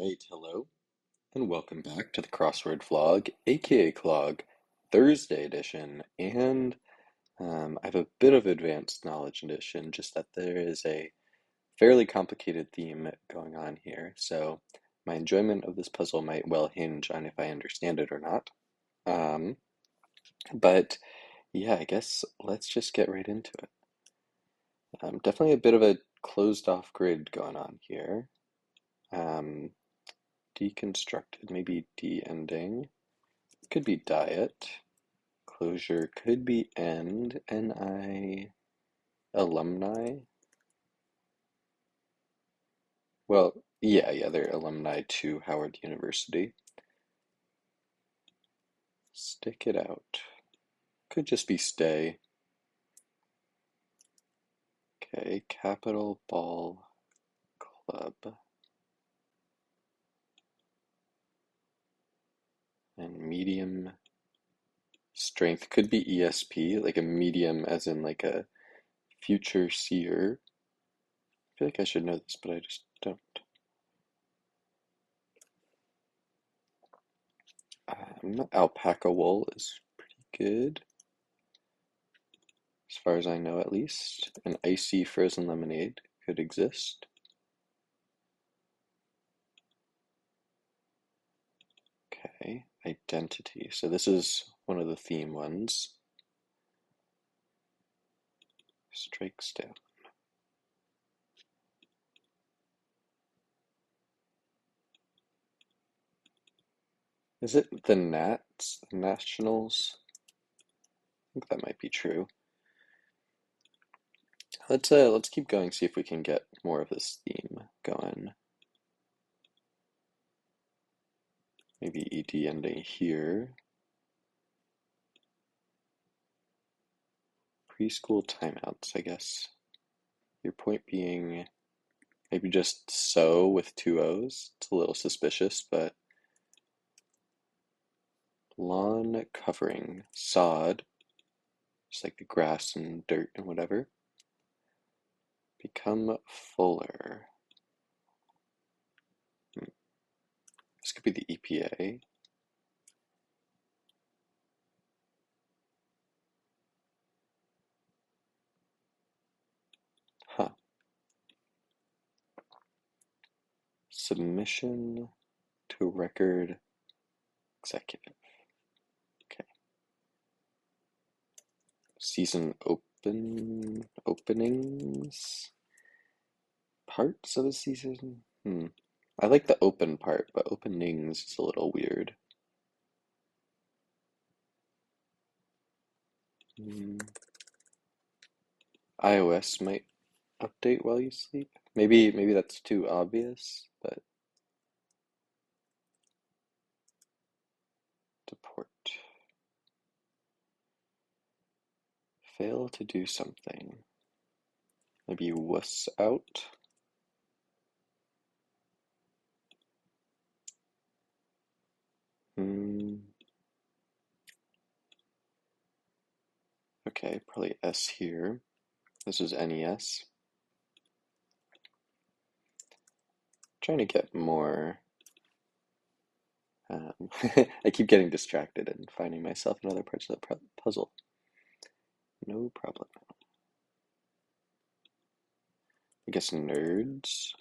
Alright, hello, and welcome back to the Crossword Vlog, aka Clog, Thursday edition, and I have a bit of advanced knowledge edition, just that there is a fairly complicated theme going on here, so my enjoyment of this puzzle might well hinge on if I understand it or not. Um, but yeah, I guess let's just get right into it. Definitely a bit of a closed off grid going on here. Um, Deconstructed, maybe de-ending. Could be diet. Closure could be end. NI alumni. Well, yeah, they're alumni to Howard University. Stick it out. Could just be stay. Okay, Capital Ball Club. And medium strength could be ESP, like a medium as in like a future seer. I feel like I should know this, but I just don't. Alpaca wool is pretty good, as far as I know at least. An icy frozen lemonade could exist. Okay, identity. So this is one of the theme ones. Strikes down. Is it the Nats? The Nationals? I think that might be true. Let's keep going, see if we can get more of this theme going. Maybe ED ending here. Preschool timeouts, I guess. Your point being maybe just so with two O's. It's a little suspicious, but lawn covering, sod, just like the grass and dirt and whatever. Become fuller. This could be the EPA. Huh. Submission to record executive. Okay. Season openings. Parts of a season? I like the open part, but openings is a little weird. iOS might update while you sleep. Maybe that's too obvious, but deport. Fail to do something. Maybe wuss out. Okay, probably S here. This is NES. Trying to get more. I keep getting distracted and finding myself in other parts of the puzzle. No problem. I guess nerds.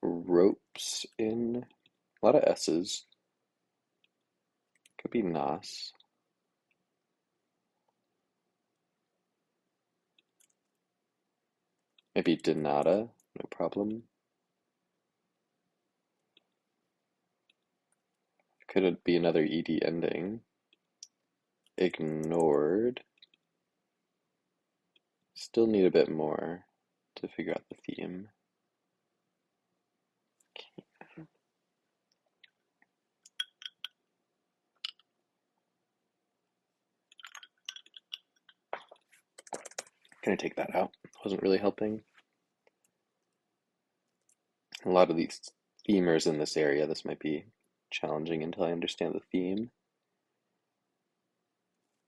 Ropes in. A lot of S's. Could be NOS. Maybe Donata. No problem. Could it be another ED ending? Ignored. Still need a bit more to figure out the theme. Gonna take that out. Wasn't really helping. A lot of these themers in this area, this might be challenging until I understand the theme.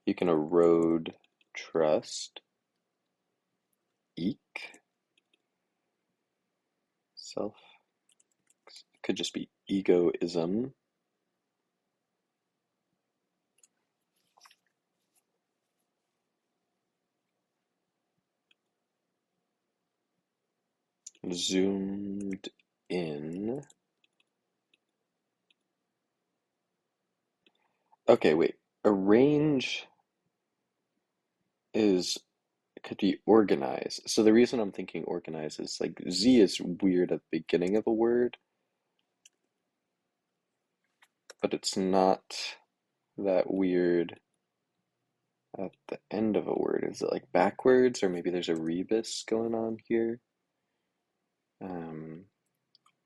You can erode trust. Eek. Self could just be egoism. Zoomed in. Okay, wait. Arrange is could be organize. So the reason I'm thinking organize is like Z is weird at the beginning of a word, but it's not that weird at the end of a word. Is it like backwards, or maybe there's a rebus going on here? Um,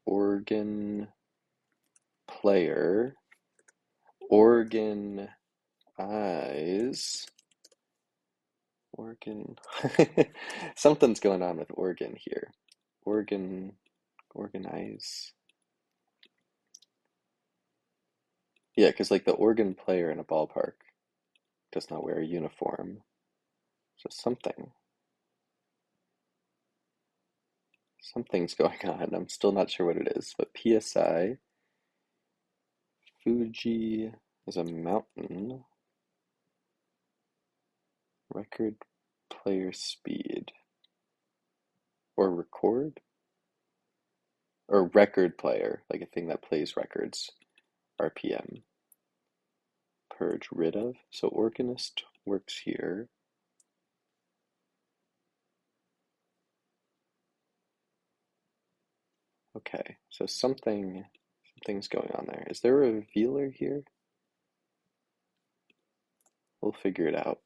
organ player, organ eyes, organ. Something's going on with organ here. Organ, organize. Yeah, because like the organ player in a ballpark does not wear a uniform. So something's going on. I'm still not sure what it is, but PSI, Fuji is a mountain. Record player speed. Or record? Or record player, like a thing that plays records. RPM. Purge, rid of. So organist works here. Okay, so something's going on there. Is there a revealer here? We'll figure it out.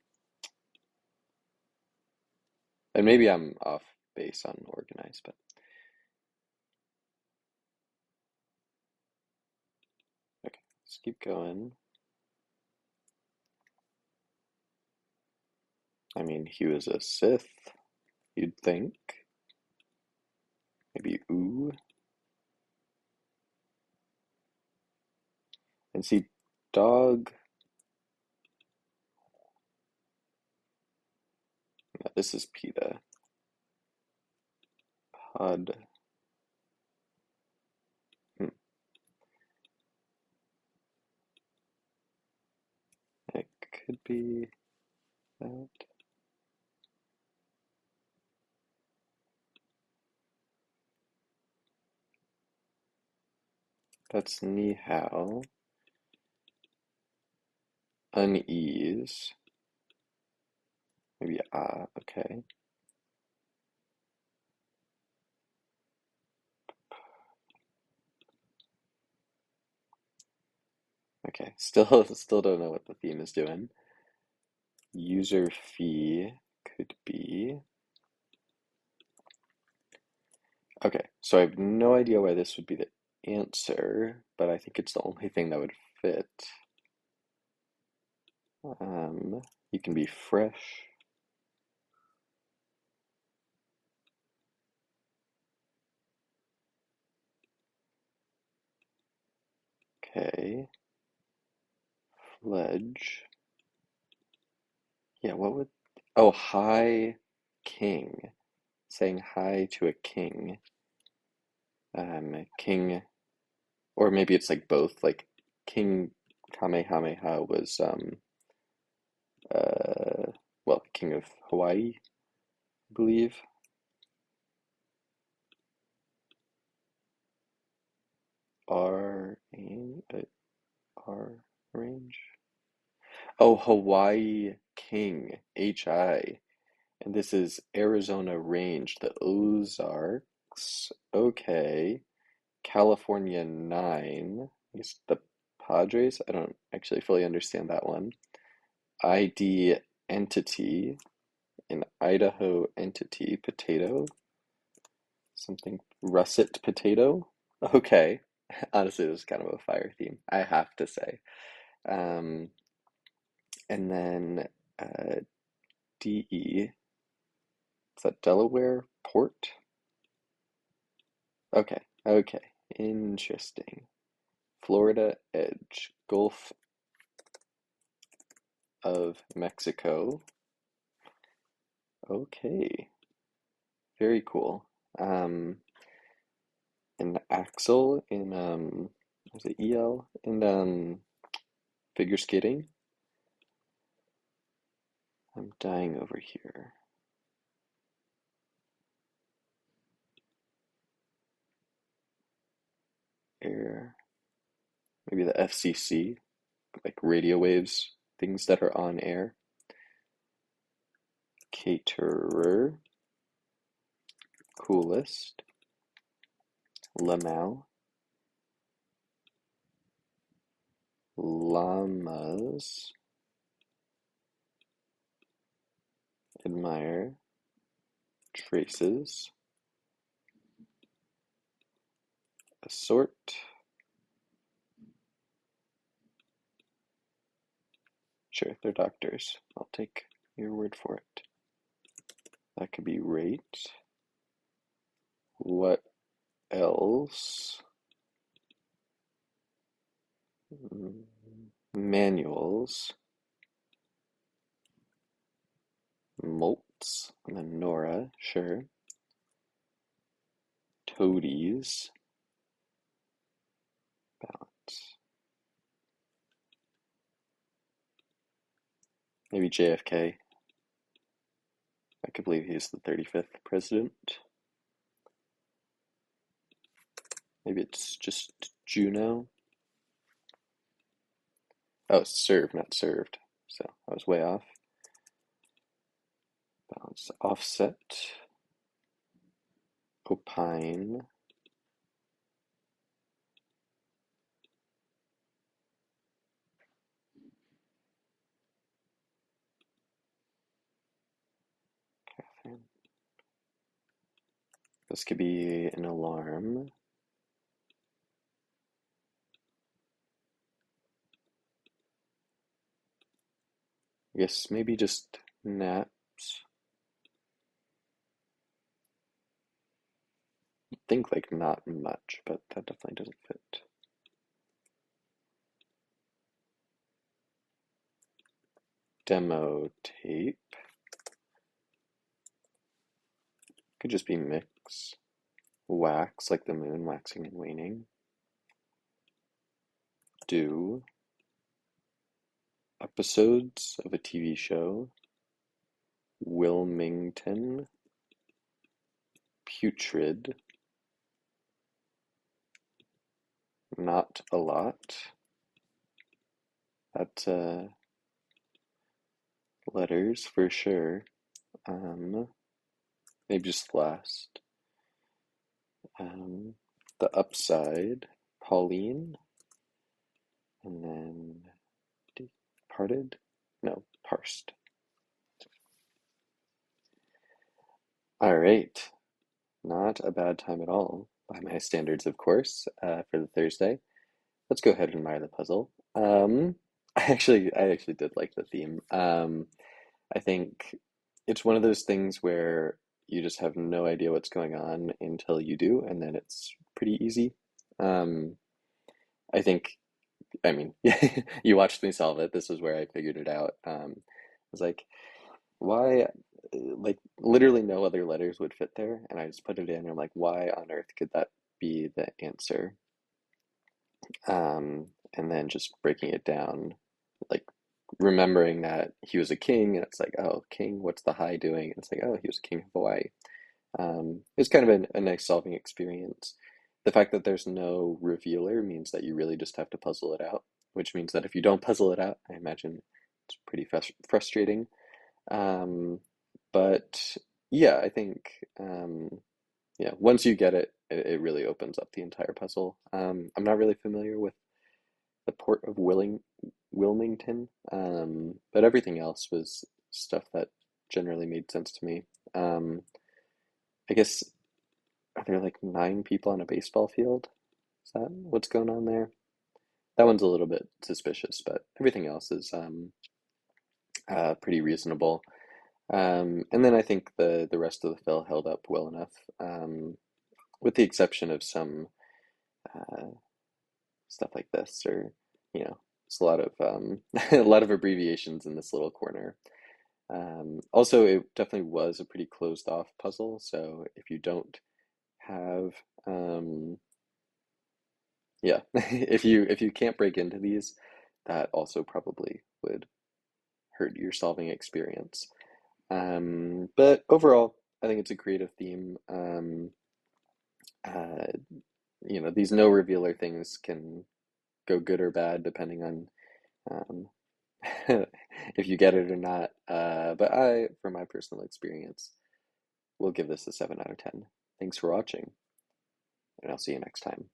And maybe I'm off base on organized, but okay, let's keep going. I mean, he was a Sith, you'd think. Maybe ooh. And see, dog. Yeah, this is PETA. Pod. Hmm, it could be that. That's ni hao. Unease. Maybe ah, okay. Okay, still don't know what the theme is doing. User fee could be. Okay, so I have no idea why this would be the answer, but I think it's the only thing that would fit. You can be fresh. Okay. Fledge. Yeah, what would. Oh, hi, king. Saying hi to a king. King. Or maybe it's like both. Like, King Kamehameha was, uh, well, king of Hawaii, I believe. R, R range. Oh, Hawaii King, HI. And this is Arizona Range, the Ozarks. Okay. California 9. Is the Padres? I don't actually fully understand that one. ID entity, an Idaho entity, potato, something russet potato. Okay. Honestly, this is kind of a fire theme, I have to say. Um, and then DE, is that Delaware Port? Okay, okay, interesting. Florida Edge, Gulf of Mexico. Okay, very cool. Um, Axel in was it EL in figure skating. I'm dying over here. Air, maybe the FCC, like radio waves, things that are on air. Caterer, coolest, Lamau, llamas, admire, traces, assort. Sure, they're doctors. I'll take your word for it. That could be rate. What else? Manuals, molts, and then Nora, sure. Toadies, balance. Maybe JFK. I could believe he's the 35th president. Maybe it's just Juno. Oh, serve, not served. So I was way off. Balance, offset, opine, Catherine. This could be an alarm. I guess maybe just naps. Think like not much, but that definitely doesn't fit. Demo tape. Could just be mix. Wax, like the moon waxing and waning. Do. Episodes of a TV show. Wilmington. Putrid. Not a lot. That's letters for sure. Maybe just last. The upside, Pauline, and then departed? No, parsed. All right, not a bad time at all, by my standards, of course, for the Thursday. Let's go ahead and admire the puzzle. I actually did like the theme. I think it's one of those things where you just have no idea what's going on until you do, and then it's pretty easy. Um, I think, I mean, you watched me solve it. This is where I figured it out. I was like, why, like, literally no other letters would fit there, and I just put it in, and I'm like, why on earth could that be the answer? And then just breaking it down, like remembering that he was a king, and it's like, oh, king, what's the high doing? And it's like, oh, he was king of Hawaii. It's kind of a nice solving experience. The fact that there's no revealer means that you really just have to puzzle it out, which means that if you don't puzzle it out, I imagine it's pretty frustrating. Um, but yeah, I think yeah, once you get it, it really opens up the entire puzzle. I'm not really familiar with the port of Wilmington, but everything else was stuff that generally made sense to me. Um, I guess, are there like 9 people on a baseball field? Is that what's going on there? That one's a little bit suspicious, but everything else is pretty reasonable. And then I think the rest of the fill held up well enough, with the exception of some uh, stuff like this, or you know, it's a lot of a lot of abbreviations in this little corner. Also, it definitely was a pretty closed off puzzle, so if you don't have Yeah, if you can't break into these, that also probably would hurt your solving experience. But overall, I think it's a creative theme. Uh, these no revealer things can go good or bad depending on um, if you get it or not. But from my personal experience, will give this a 7 out of 10. Thanks for watching, and I'll see you next time.